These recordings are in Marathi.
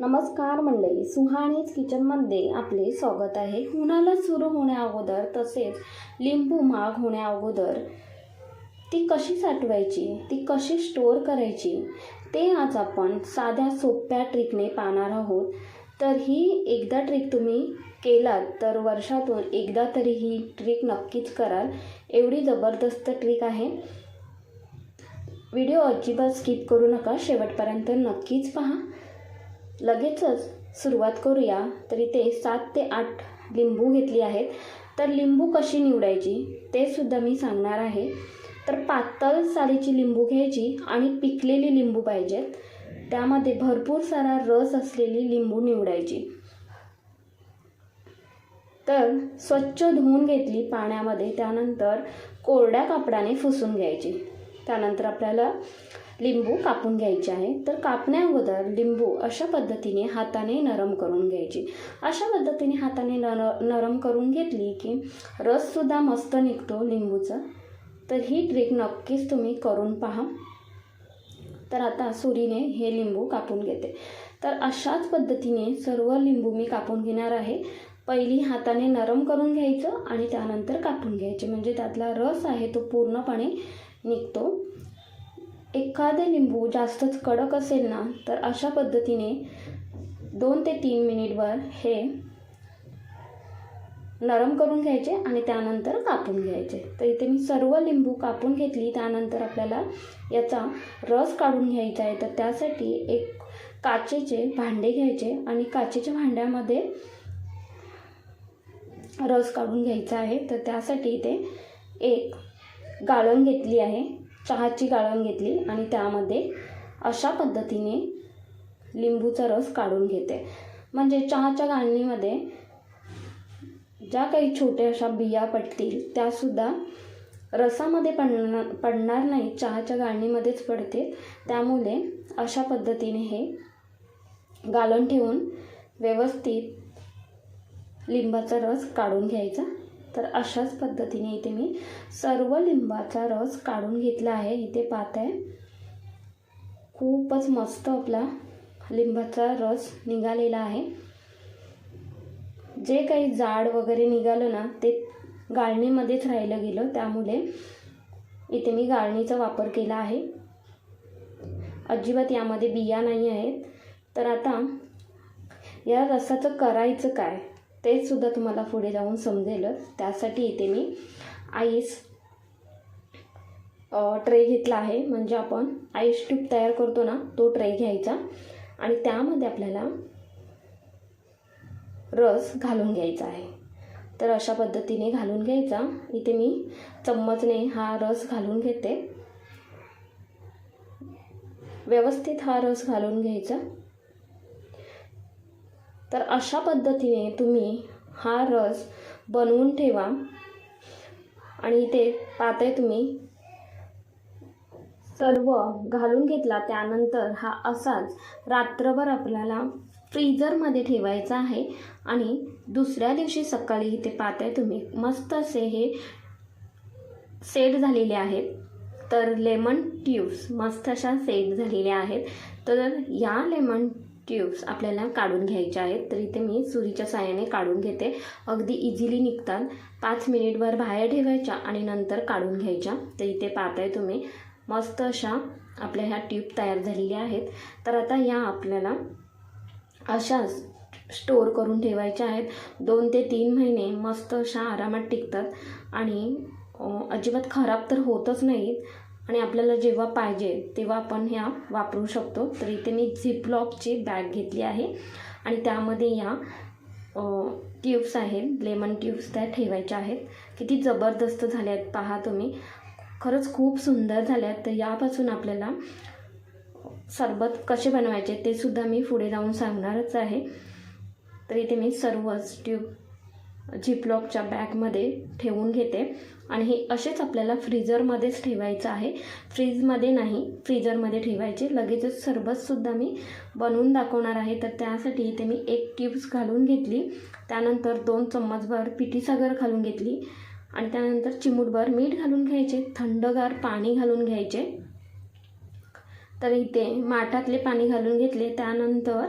नमस्कार मंडळी, सुहाणीच किचनमध्ये आपले स्वागत आहे. उन्हाळा सुरू होण्या अगोदर तसेच लिंबू महाग होण्या अगोदर ती कशी साठवायची, ती कशी स्टोअर करायची ते आज आपण साध्या सोप्या ट्रिकने पाहणार आहोत. तर ही एकदा ट्रिक तुम्ही केलात तर वर्षातून एकदा तरी ही ट्रिक नक्कीच कराल. एवढी जबरदस्त ट्रिक आहे. व्हिडिओ अजिबात स्किप करू नका, शेवटपर्यंत नक्कीच पहा. लगेचच सुरुवात करूया. तर इथे 7 ते 8 लिंबू घेतली आहेत. तर लिंबू कशी निवडायची ते सुद्धा मी सांगणार आहे. तर पातळ सालीची लिंबू घ्यायची आणि पिकलेली लिंबू पाहिजेत. त्यामध्ये भरपूर सारा रस असलेली लिंबू निवडायची. तर स्वच्छ धुवून घेतली पाण्यामध्ये, त्यानंतर कोरड्या कापडाने पुसून घ्यायची. त्यानंतर आपल्याला लिंबू कापून घ्यायचे आहे. तर कापण्या अगोदर लिंबू अशा पद्धतीने हाताने नरम करून घ्यायची. अशा पद्धतीने हाताने नरम करून घेतली की रससुद्धा मस्त निघतो लिंबूचा. तर ही ट्रिक नक्कीच तुम्ही करून पहा. तर आता सुरीने हे लिंबू कापून घेते. तर अशाच पद्धतीने सर्व लिंबू मी कापून घेणार आहे. पहिली हाताने नरम करून घ्यायचं आणि त्यानंतर कापून घ्यायचे, म्हणजे त्यातला रस आहे तो पूर्णपणे निघतो. एखादे लिंबू जास्तच कडक असेल ना तर अशा पद्धतीने 2 ते 3 मिनिटवर हे नरम करून घ्यायचे आणि त्यानंतर कापून घ्यायचे. तर इथे मी सर्व लिंबू कापून घेतली. त्यानंतर आपल्याला याचा रस काढून घ्यायचा आहे. तर त्यासाठी एक काचेचे भांडे घ्यायचे आणि काचेच्या भांड्यामध्ये रस काढून घ्यायचा आहे. तर त्यासाठी इथे एक गाळण घेतली आहे, चहाची गाळण घेतली आणि त्यामध्ये अशा पद्धतीने लिंबूचा रस काढून घेते. म्हणजे चहाच्या गाळणीमध्ये ज्या काही छोट्या अशा बिया पडतील त्यासुद्धा रसामध्ये पडणार नाही, चहाच्या गाळणीमध्येच पडतील. त्यामुळे अशा पद्धतीने हे गाळण ठेवून व्यवस्थित लिंबाचा रस काढून घ्यायचा. तर अशाच पद्धतीने इथे मी सर्व लिंबाचा रस काढून घेतला आहे. इथे पाहताय खूपच मस्त आपला लिंबाचा रस निघालेला आहे. जे काही जाड वगैरे निघालं ना ते गाळणीमध्येच राहिलं गेलं, त्यामुळे इथे मी गाळणीचा वापर केला आहे. अजिबात यामध्ये बिया नाही आहेत. तर आता या रसाचं करायचं काय ते सुद्धा तुम्हाला पुढे जाऊन समजेलच. त्यासाठी इथे मी आईस ट्रे घेतला आहे, म्हणजे आपण आईस ट्यूब तयार करतो ना तो ट्रे घ्यायचा आणि त्यामध्ये आपल्याला रस घालून घ्यायचा आहे. तर अशा पद्धतीने घालून घ्यायचा. इथे मी चम्मचने हा रस घालून घेते. व्यवस्थित हा रस घालून घ्यायचा. तर अशा पद्धतीने तुम्ही हा रस बनवून ठेवा. आणि इथे पाहताय तुम्ही सर्व घालून घेतला. त्यानंतर हा असाच रात्रभर आपल्याला फ्रीजरमध्ये ठेवायचा आहे आणि दुसऱ्या दिवशी सकाळी इथे पाहताय तुम्ही मस्त असे हे सेट झालेले आहेत. तर लेमन ट्यूब्स मस्त अशा सेट झालेल्या आहेत. तर या लेमन ट्यूब्स आपल्याला काढून घ्यायच्या आहेत. तर इथे मी सुरीच्या साहाय्याने काढून घेते. अगदी इझिली निघतात. 5 मिनिटभर बाहेर ठेवायच्या आणि नंतर काढून घ्यायच्या. तर इथे पाहताय तुम्ही मस्त अशा आपल्या ह्या ट्यूब तयार झालेल्या आहेत. तर आता या आपल्याला अशाच स्टोअर करून ठेवायच्या आहेत. 2 ते 3 महिने मस्त अशा आरामात टिकतात आणि अजिबात खराब तर होतच नाहीत आणि आपल्याला जेव्हा पाहिजे तेव्हा आपण ह्या वापरू शकतो. तर इथे मी झिपलॉकची बॅग घेतली आहे आणि त्यामध्ये या ट्यूब्स आहेत, लेमन ट्यूब्स त्या ठेवायच्या आहेत. किती जबरदस्त झाल्या आहेत पहा तुम्ही, खरंच खूप सुंदर झाल्या आहेत. तर यापासून आपल्याला सरबत कसे बनवायचे ते सुद्धा मी पुढे जाऊन सांगणारच आहे. तर इथे मी सर्वच ट्यूब झिपलॉकच्या बॅगमध्ये ठेवून घेते आणि हे असेच आपल्याला फ्रीजरमध्येच ठेवायचं आहे, फ्रीजमध्ये नाही, फ्रीजरमध्ये ठेवायचे. लगेचच सरबतसुद्धा मी बनवून दाखवणार आहे. तर त्यासाठी इथे मी 1 ट्यूब्स घालून घेतली. त्यानंतर 2 चम्मचभर पिठी साखर घालून घेतली आणि त्यानंतर चिमूटभर मीठ घालून घ्यायचे. थंडगार पाणी घालून घ्यायचे. तर इथे माठातले पाणी घालून घेतले. त्यानंतर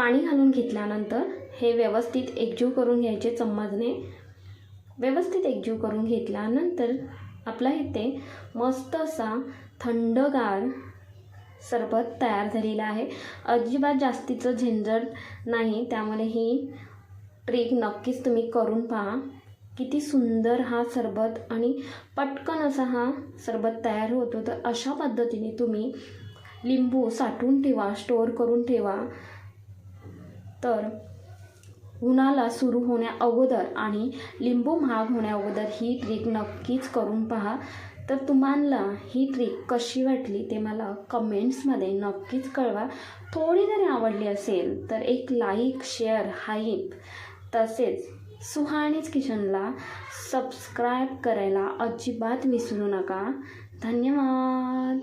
पाणी घालून घेतल्यानंतर हे व्यवस्थित एकजीव करून घ्यायचे चम्मचने. व्यवस्थित एकजीव करून घेतल्यानंतर आपला इथे मस्त असा थंडगार सरबत तयार झालेला आहे. अजिबात जास्तीचं झंझट नाही, त्यामुळे ही ट्रिक नक्कीच तुम्ही करून पहा. किती सुंदर हा सरबत आणि पटकन असा हा सरबत तयार होतो. तर अशा पद्धतीने तुम्ही लिंबू साठवून ठेवा, स्टोअर करून ठेवा. तर उन्हाळा सुरू होण्या अगोदर आणि लिंबू महाग होण्या अगोदर ही ट्रिक नक्कीच करून पहा. तर तुम्हाला ही ट्रिक कशी वाटली ते मला कमेंट्समध्ये नक्कीच कळवा. थोडी जरी आवडली असेल तर एक लाईक, शेअर, हाईप तसेच सुहानीज किचनला सबस्क्राईब करायला अजिबात विसरू नका. धन्यवाद.